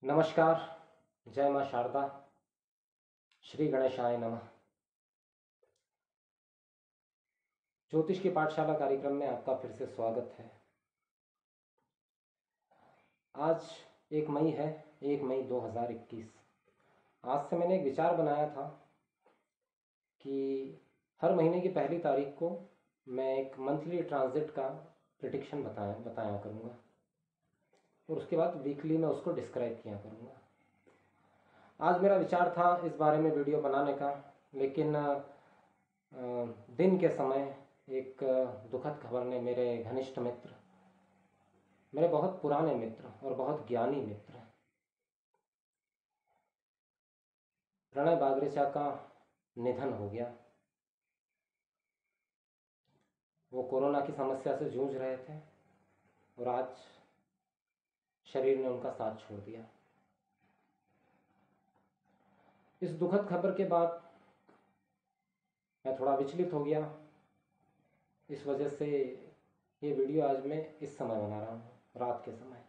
नमस्कार। जय माँ शारदा। श्री गणेशाय नमः। ज्योतिष की पाठशाला कार्यक्रम में आपका फिर से स्वागत है। आज 1 मई है, 1 मई 2021। आज से मैंने एक विचार बनाया था कि हर महीने की पहली तारीख को मैं एक मंथली ट्रांजिट का प्रेडिक्शन बताया करूँगा और उसके बाद वीकली में उसको डिस्क्राइब किया करूँगा। आज मेरा विचार था इस बारे में वीडियो बनाने का, लेकिन दिन के समय एक दुखद खबर ने मेरे घनिष्ठ मित्र, मेरे बहुत पुराने मित्र और बहुत ज्ञानी मित्र प्रणय बागरेचा का निधन हो गया। वो कोरोना की समस्या से जूझ रहे थे और आज शरीर ने उनका साथ छोड़ दिया। इस दुखद खबर के बाद मैं थोड़ा विचलित हो गया। इस वजह से ये वीडियो आज मैं इस समय बना रहा हूँ, रात के समय।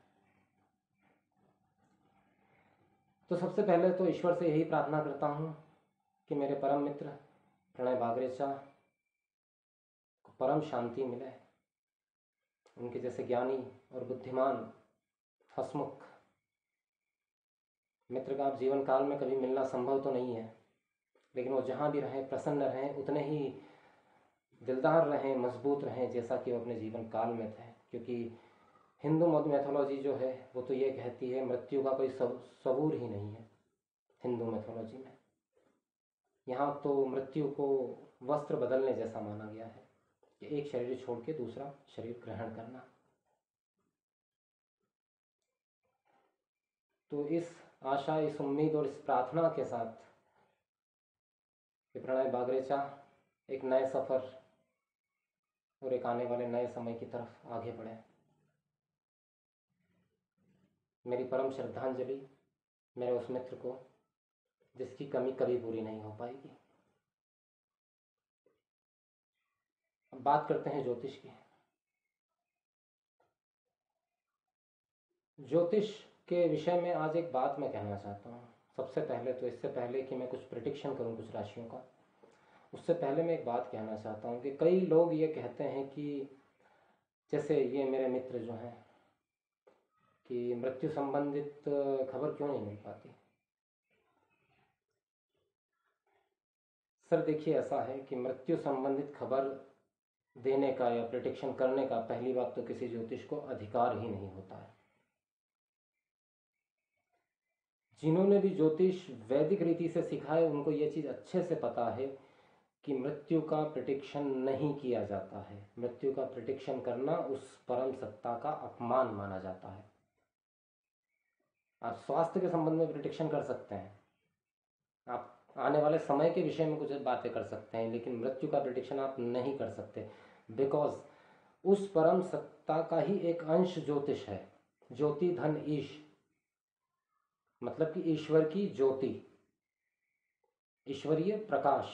तो सबसे पहले तो ईश्वर से यही प्रार्थना करता हूँ कि मेरे परम मित्र प्रणय बागरेचा को परम शांति मिले। उनके जैसे ज्ञानी और बुद्धिमान हंसमुख मित्र का आप जीवन काल में कभी मिलना संभव तो नहीं है, लेकिन वो जहाँ भी रहें प्रसन्न रहें, उतने ही दिलदार रहें, मजबूत रहें जैसा कि वो अपने जीवन काल में थे। क्योंकि हिंदू मैथोलॉजी जो है वो तो ये कहती है मृत्यु का कोई सबूर ही नहीं है। हिंदू मैथोलॉजी में यहाँ तो मृत्यु को वस्त्र बदलने जैसा माना गया है कि एक शरीर छोड़ के दूसरा शरीर ग्रहण करना। तो इस आशा, इस उम्मीद और इस प्रार्थना के साथ कि प्रणय बागरेचा एक नए सफ़र और एक आने वाले नए समय की तरफ आगे बढ़े, मेरी परम श्रद्धांजलि मेरे उस मित्र को जिसकी कमी कभी पूरी नहीं हो पाएगी। अब बात करते हैं ज्योतिष की। ज्योतिष के विषय में आज एक बात मैं कहना चाहता हूँ। सबसे पहले तो इससे पहले कि मैं कुछ प्रेडिक्शन करूँ कुछ राशियों का, उससे पहले मैं एक बात कहना चाहता हूँ कि कई लोग ये कहते हैं कि जैसे ये मेरे मित्र जो हैं कि मृत्यु संबंधित खबर क्यों नहीं मिल पाती। सर देखिए, ऐसा है कि मृत्यु संबंधित खबर देने का या प्रेडिक्शन करने का पहली बात तो किसी ज्योतिष को अधिकार ही नहीं होता है। जिन्होंने भी ज्योतिष वैदिक रीति से सीखा है उनको ये चीज़ अच्छे से पता है कि मृत्यु का प्रेडिक्शन नहीं किया जाता है। मृत्यु का प्रेडिक्शन करना उस परम सत्ता का अपमान माना जाता है। आप स्वास्थ्य के संबंध में प्रेडिक्शन कर सकते हैं, आप आने वाले समय के विषय में कुछ बातें कर सकते हैं, लेकिन मृत्यु का प्रेडिक्शन आप नहीं कर सकते। बिकॉज उस परम सत्ता का ही एक अंश ज्योतिष है। ज्योति धन ईश, मतलब कि ईश्वर की ज्योति, ईश्वरीय प्रकाश,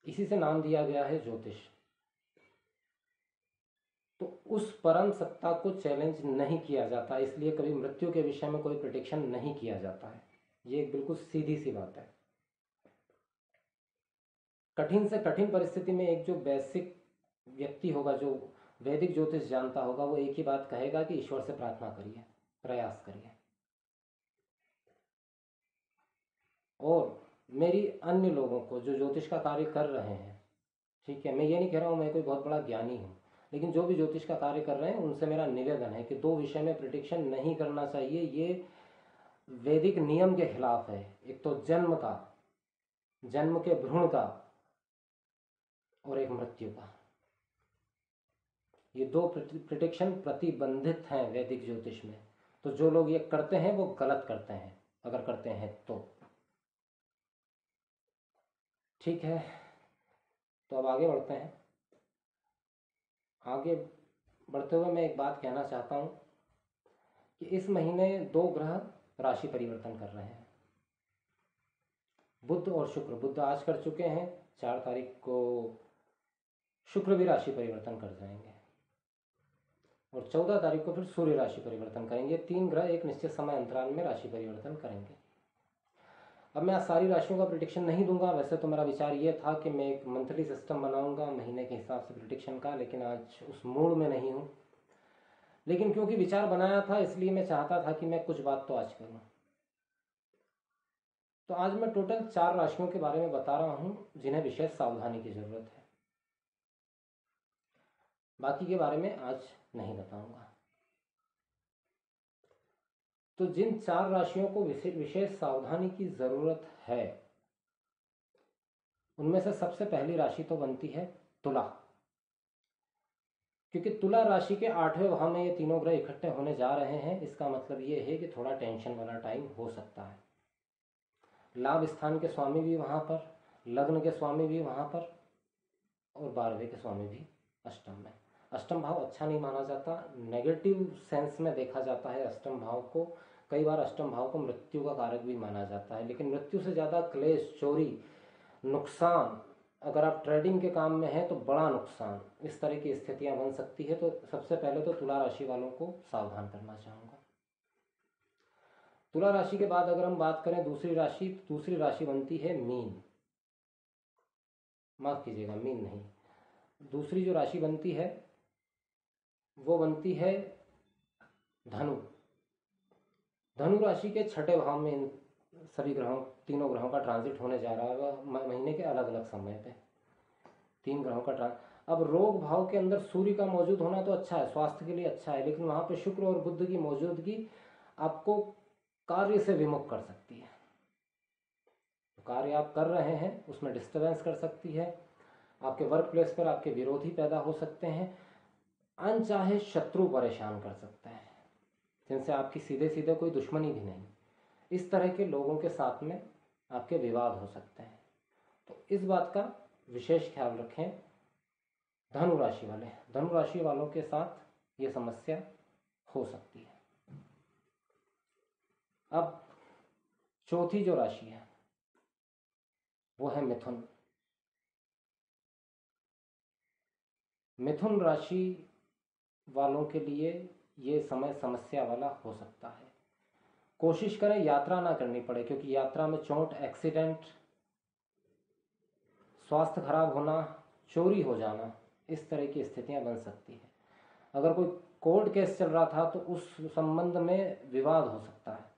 इसी से नाम दिया गया है ज्योतिष। तो उस परम सत्ता को चैलेंज नहीं किया जाता, इसलिए कभी मृत्यु के विषय में कोई प्रेडिक्शन नहीं किया जाता है। ये एक बिल्कुल सीधी सी बात है। कठिन से कठिन परिस्थिति में एक जो बेसिक व्यक्ति होगा, जो वैदिक ज्योतिष जानता होगा, वो एक ही बात कहेगा कि ईश्वर से प्रार्थना करिए, प्रयास करिए। और मेरी अन्य लोगों को जो ज्योतिष का कार्य कर रहे हैं, ठीक है, मैं ये नहीं कह रहा हूँ मैं कोई बहुत बड़ा ज्ञानी हूँ, लेकिन जो भी ज्योतिष का कार्य कर रहे हैं उनसे मेरा निवेदन है कि दो विषय में प्रिडिक्शन नहीं करना चाहिए। ये वैदिक नियम के खिलाफ है। एक तो जन्म का, जन्म के भ्रूण का, और एक मृत्यु का। ये दो प्रिडिक्शन प्रतिबंधित हैं वैदिक ज्योतिष में। तो जो लोग ये करते हैं वो गलत करते हैं, अगर करते हैं तो। ठीक है, तो अब आगे बढ़ते हैं। आगे बढ़ते हुए मैं एक बात कहना चाहता हूँ कि इस महीने दो ग्रह राशि परिवर्तन कर रहे हैं, बुध और शुक्र। बुध आज कर चुके हैं, 4 तारीख को शुक्र भी राशि परिवर्तन कर जाएंगे। और 14 तारीख को फिर सूर्य राशि परिवर्तन करेंगे। 3 ग्रह एक निश्चित समय अंतराल में राशि परिवर्तन करेंगे। अब मैं आज सारी राशियों का प्रिडिक्शन नहीं दूंगा, वैसे तो मेरा विचार ये था कि मैं एक मंथली सिस्टम बनाऊंगा महीने के हिसाब से प्रिडिक्शन का, लेकिन आज उस मूड में नहीं हूँ। लेकिन क्योंकि विचार बनाया था इसलिए मैं चाहता था कि मैं कुछ बात तो आज करूँ। तो आज मैं टोटल 4 राशियों के बारे में बता रहा हूँ जिन्हें विशेष सावधानी की जरूरत है। बाकी के बारे में आज नहीं बताऊंगा। तो जिन 4 राशियों को विशेष सावधानी की जरूरत है उनमें से सबसे पहली राशि तो बनती है तुला, क्योंकि तुला राशि के 8वें भाव में ये तीनों ग्रह इकट्ठे होने जा रहे हैं। इसका मतलब ये है कि थोड़ा टेंशन वाला टाइम हो सकता है। लाभ स्थान के स्वामी भी वहां पर, लग्न के स्वामी भी वहां पर, और 12वें के स्वामी भी अष्टम में। अष्टम भाव अच्छा नहीं माना जाता, नेगेटिव सेंस में देखा जाता है अष्टम भाव को। कई बार अष्टम भाव को मृत्यु का कारक भी माना जाता है, लेकिन मृत्यु से ज़्यादा क्लेश, चोरी, नुकसान, अगर आप ट्रेडिंग के काम में हैं तो बड़ा नुकसान, इस तरह की स्थितियां बन सकती है। तो सबसे पहले तो तुला राशि वालों को सावधान करना चाहूँगा। तुला राशि के बाद अगर हम बात करें दूसरी राशि बनती है मीन। माफ कीजिएगा, मीन नहीं, दूसरी जो राशि बनती है वो बनती है धनु। धनु राशि के 6ठे भाव में इन सभी ग्रहों, तीनों ग्रहों का ट्रांजिट होने जा रहा है महीने के अलग अलग समय पे। 3 ग्रहों का अब रोग भाव के अंदर सूर्य का मौजूद होना तो अच्छा है, स्वास्थ्य के लिए अच्छा है, लेकिन वहां पे शुक्र और बुध की मौजूदगी आपको कार्य से विमुख कर सकती है। तो कार्य आप कर रहे हैं उसमें डिस्टर्बेंस कर सकती है। आपके वर्क प्लेस पर आपके विरोधी पैदा हो सकते हैं, अनचाहे शत्रु परेशान कर सकते हैं जिनसे आपकी सीधे सीधे कोई दुश्मनी भी नहीं। इस तरह के लोगों के साथ में आपके विवाद हो सकते हैं। तो इस बात का विशेष ख्याल रखें। धनु राशि वालों के साथ ये समस्या हो सकती है। अब चौथी जो राशि है वो है मिथुन। मिथुन राशि वालों के लिए ये समय समस्या वाला हो सकता है। कोशिश करें यात्रा ना करनी पड़े, क्योंकि यात्रा में चोट, एक्सीडेंट, स्वास्थ्य खराब होना, चोरी हो जाना, इस तरह की स्थितियां बन सकती है। अगर कोई कोर्ट केस चल रहा था तो उस संबंध में विवाद हो सकता है।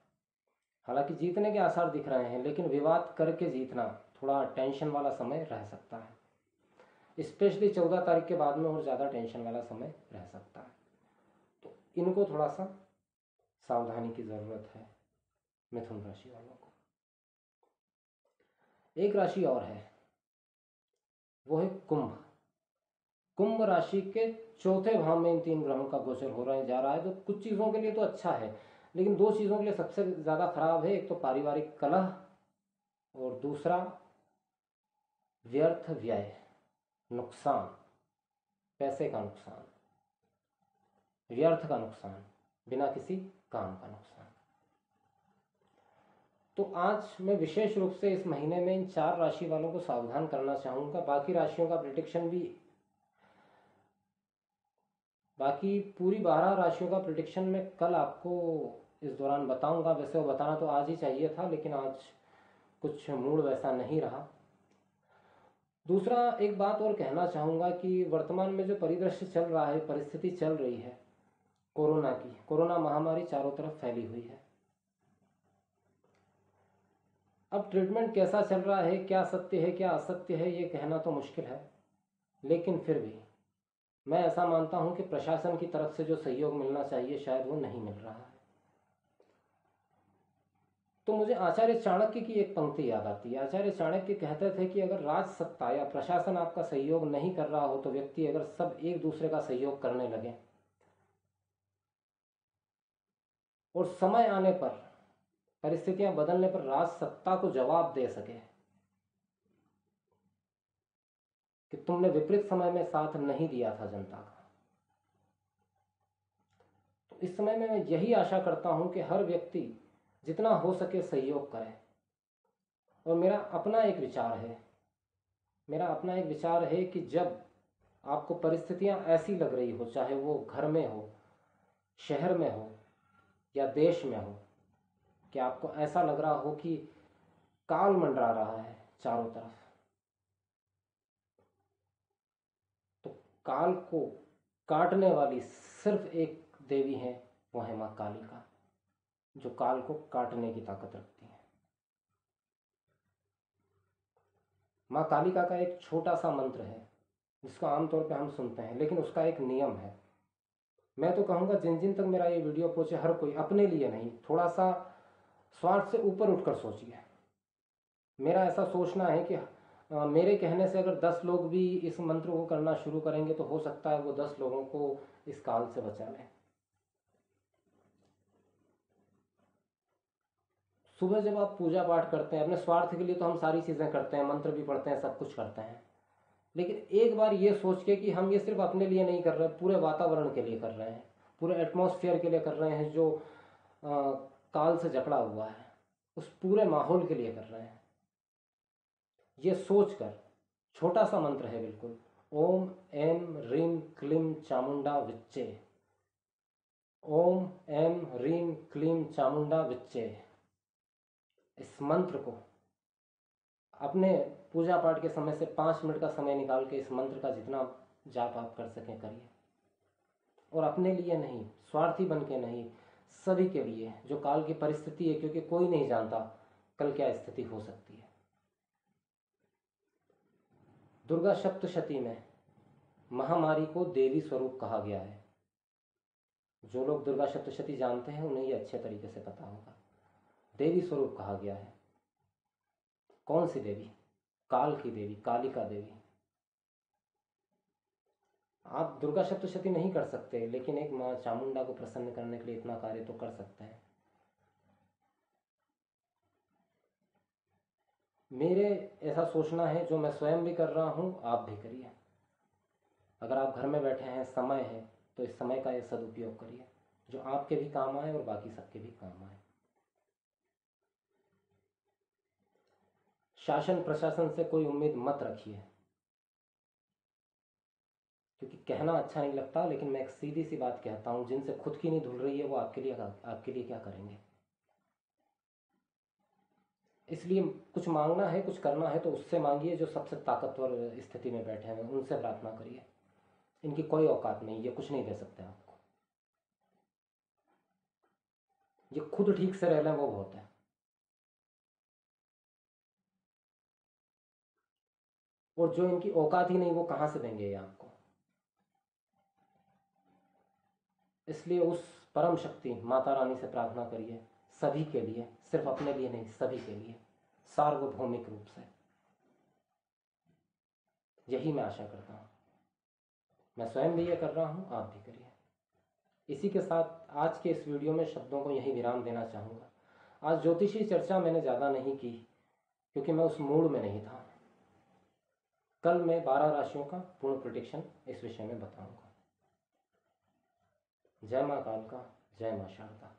हालांकि जीतने के आसार दिख रहे हैं, लेकिन विवाद करके जीतना थोड़ा टेंशन वाला समय रह सकता है। स्पेशली 14 तारीख के बाद में और ज़्यादा टेंशन वाला समय रह सकता है। तो इनको थोड़ा सा सावधानी की ज़रूरत है मिथुन राशि वालों को। एक राशि और है, वो है कुंभ। कुंभ राशि के 4थे भाव में इन 3 ग्रहों का गोचर हो रहा है जा रहा है। तो कुछ चीज़ों के लिए तो अच्छा है, लेकिन 2 चीज़ों के लिए सबसे ज़्यादा खराब है। एक तो पारिवारिक कलह और दूसरा व्यर्थ व्यय, नुकसान, पैसे का नुकसान, व्यर्थ का नुकसान, बिना किसी काम का नुकसान। तो आज मैं विशेष रूप से इस महीने में इन 4 राशि वालों को सावधान करना चाहूँगा। बाकी राशियों का प्रिडिक्शन भी, बाकी पूरी 12 राशियों का प्रिडिक्शन मैं कल आपको इस दौरान बताऊंगा। वैसे वो बताना तो आज ही चाहिए था, लेकिन आज कुछ मूड वैसा नहीं रहा। दूसरा एक बात और कहना चाहूँगा कि वर्तमान में जो परिदृश्य चल रहा है, परिस्थिति चल रही है कोरोना की, कोरोना महामारी चारों तरफ फैली हुई है। अब ट्रीटमेंट कैसा चल रहा है, क्या सत्य है क्या असत्य है, ये कहना तो मुश्किल है, लेकिन फिर भी मैं ऐसा मानता हूं कि प्रशासन की तरफ से जो सहयोग मिलना चाहिए शायद वो नहीं मिल रहा है। तो मुझे आचार्य चाणक्य की एक पंक्ति याद आती है। आचार्य चाणक्य कहते थे कि अगर राज सत्ता या प्रशासन आपका सहयोग नहीं कर रहा हो तो व्यक्ति अगर सब एक दूसरे का सहयोग करने लगे और समय आने पर, परिस्थितियां बदलने पर राज सत्ता को जवाब दे सके कि तुमने विपरीत समय में साथ नहीं दिया था जनता का। तो इस समय में मैं यही आशा करता हूं कि हर व्यक्ति जितना हो सके सहयोग करे। और मेरा अपना एक विचार है कि जब आपको परिस्थितियां ऐसी लग रही हो, चाहे वो घर में हो, शहर में हो या देश में हो, कि आपको ऐसा लग रहा हो कि काल मंडरा रहा है चारों तरफ, तो काल को काटने वाली सिर्फ एक देवी है, वो है माँ कालिका, जो काल को काटने की ताकत रखती है। माँ कालिका का एक छोटा सा मंत्र है जिसको आमतौर पे हम सुनते हैं, लेकिन उसका एक नियम है। मैं तो कहूँगा जिन जिन तक मेरा ये वीडियो पहुँचे, हर कोई अपने लिए नहीं, थोड़ा सा स्वार्थ से ऊपर उठकर सोचिए। मेरा ऐसा सोचना है कि मेरे कहने से अगर 10 लोग भी इस मंत्र को करना शुरू करेंगे तो हो सकता है वो 10 लोगों को इस काल से बचा लें। सुबह जब आप पूजा पाठ करते हैं, अपने स्वार्थ के लिए तो हम सारी चीज़ें करते हैं, मंत्र भी पढ़ते हैं, सब कुछ करते हैं, लेकिन एक बार ये सोच के कि हम ये सिर्फ अपने लिए नहीं कर रहे, पूरे वातावरण के लिए कर रहे हैं, पूरे एटमॉस्फेयर के लिए कर रहे हैं जो काल से जकड़ा हुआ है, उस पूरे माहौल के लिए कर रहे हैं, ये सोचकर, छोटा सा मंत्र है बिल्कुल, ओम एम रीम क्लीम चामुंडा विच्चे, ओम एम रीम क्लीम चामुंडा विच्चे, इस मंत्र को अपने पूजा पाठ के समय से 5 मिनट का समय निकाल के इस मंत्र का जितना जाप आप कर सकें करिए, और अपने लिए नहीं, स्वार्थी बन के नहीं, सभी के लिए, जो काल की परिस्थिति है, क्योंकि कोई नहीं जानता कल क्या स्थिति हो सकती है। दुर्गा सप्तशती में महामारी को देवी स्वरूप कहा गया है। जो लोग दुर्गा सप्तशती जानते हैं उन्हें ये अच्छे तरीके से पता होगा। देवी स्वरूप कहा गया है। कौन सी देवी? काल की देवी, कालिका देवी। आप दुर्गा सप्तशती नहीं कर सकते, लेकिन एक माँ चामुंडा को प्रसन्न करने के लिए इतना कार्य तो कर सकते हैं। मेरे ऐसा सोचना है, जो मैं स्वयं भी कर रहा हूँ, आप भी करिए। अगर आप घर में बैठे हैं, समय है, तो इस समय का ये सदुपयोग करिए, जो आपके भी काम आए और बाकी सबके भी काम आए। शासन प्रशासन से कोई उम्मीद मत रखिए, क्योंकि कहना अच्छा नहीं लगता, लेकिन मैं एक सीधी सी बात कहता हूँ, जिनसे खुद की नहीं धुल रही है वो आपके लिए क्या करेंगे। इसलिए कुछ मांगना है, कुछ करना है, तो उससे मांगिए जो सबसे ताकतवर स्थिति में बैठे हैं, उनसे प्रार्थना करिए। इनकी कोई औकात नहीं, ये कुछ नहीं दे सकते आपको। ये खुद ठीक से रह लें वो बहुत है। और जो इनकी औकात ही नहीं, वो कहाँ से देंगे ये आपको। इसलिए उस परम शक्ति माता रानी से प्रार्थना करिए, सभी के लिए, सिर्फ अपने लिए नहीं, सभी के लिए, सार्वभौमिक रूप से। यही मैं आशा करता हूँ। मैं स्वयं भी ये कर रहा हूँ, आप भी करिए। इसी के साथ आज के इस वीडियो में शब्दों को यहीं विराम देना चाहूँगा। आज ज्योतिषी चर्चा मैंने ज़्यादा नहीं की, क्योंकि मैं उस मूड में नहीं था। कल मैं 12 राशियों का पूर्ण प्रेडिक्शन इस विषय में बताऊंगा। जय माँ कालिका, जय माँ शारदा।